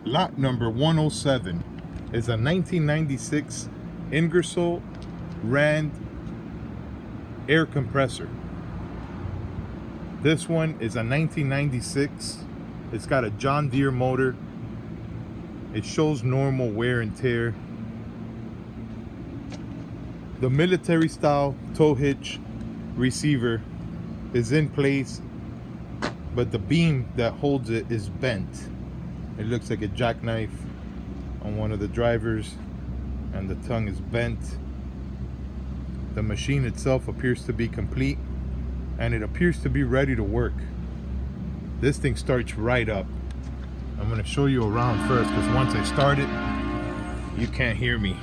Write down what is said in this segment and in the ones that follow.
Lot number 107 is a 1996 IngersollRand Air Compressor. This one is a 1996. It's got a John Deere motor. It shows normal wear and tear. The military style tow hitch receiver is in place, but the beam that holds it is bent. It looks like a jackknife on one of the drivers, and the tongue is bent. The machine itself appears to be complete, and it appears to be ready to work. This thing starts right up. I'm going to show you around first, because once I start it, you can't hear me.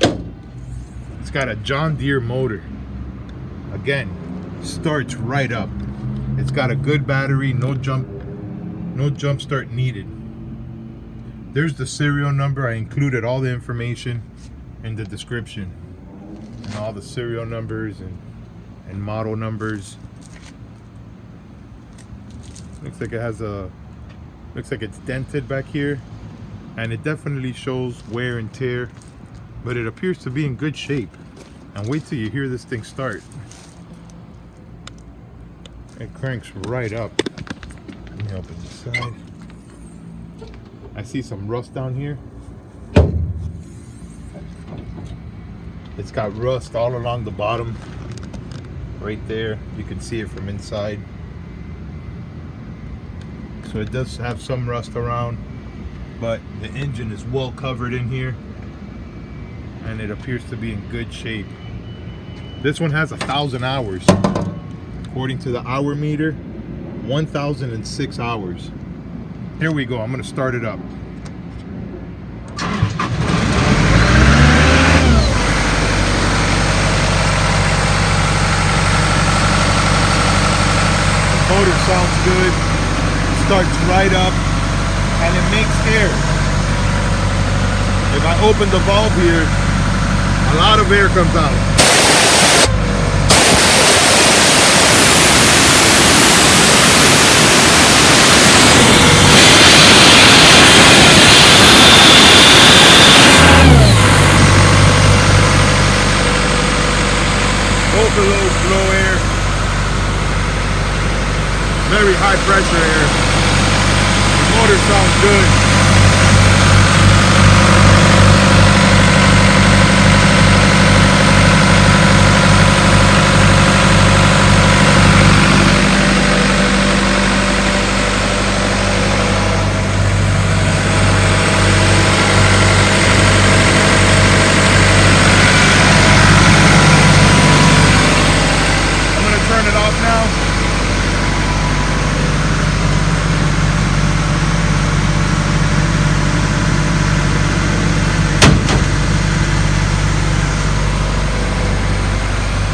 It's got a John Deere motor. Again, starts right up. It's got a good battery, no jump start needed. There's the serial number. I included all the information in the description, and all the serial numbers and model numbers. Looks like it has looks like it's dented back here, and it definitely shows wear and tear, but it appears to be in good shape. And wait till you hear this thing start. It cranks right up. Let me open the side. I see some rust down here. It's got rust all along the bottom. Right there. You can see it from inside. So it does have some rust around, but the engine is well covered in here, and it appears to be in good shape. This one has 1,000 hours. According to the hour meter, 1,006 hours. Here we go. I'm going to start it up. The motor sounds good. Starts right up, and it makes air. If I open the valve here, a lot of air comes out. Both of those blow air. Very high pressure air. The motor sounds good. I'm going to turn it off now.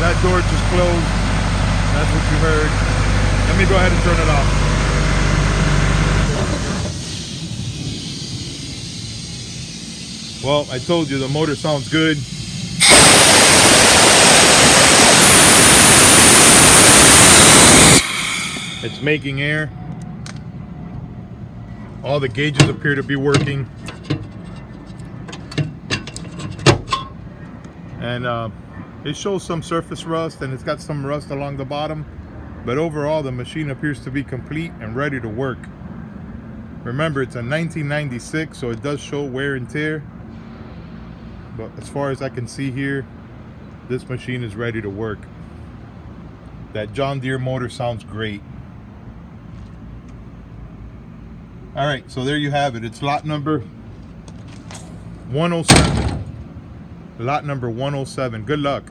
That door just closed. That's what you heard. Let me go ahead and turn it off. Well, I told you the motor sounds good. It's making air. All the gauges appear to be working. And it shows some surface rust, and it's got some rust along the bottom, but overall the machine appears to be complete and ready to work. Remember, it's a 1996, so it does show wear and tear, but as far as I can see here, this machine is ready to work. That John Deere motor sounds great. All right, so there you have it. It's lot number 107. Lot number 107. Good luck.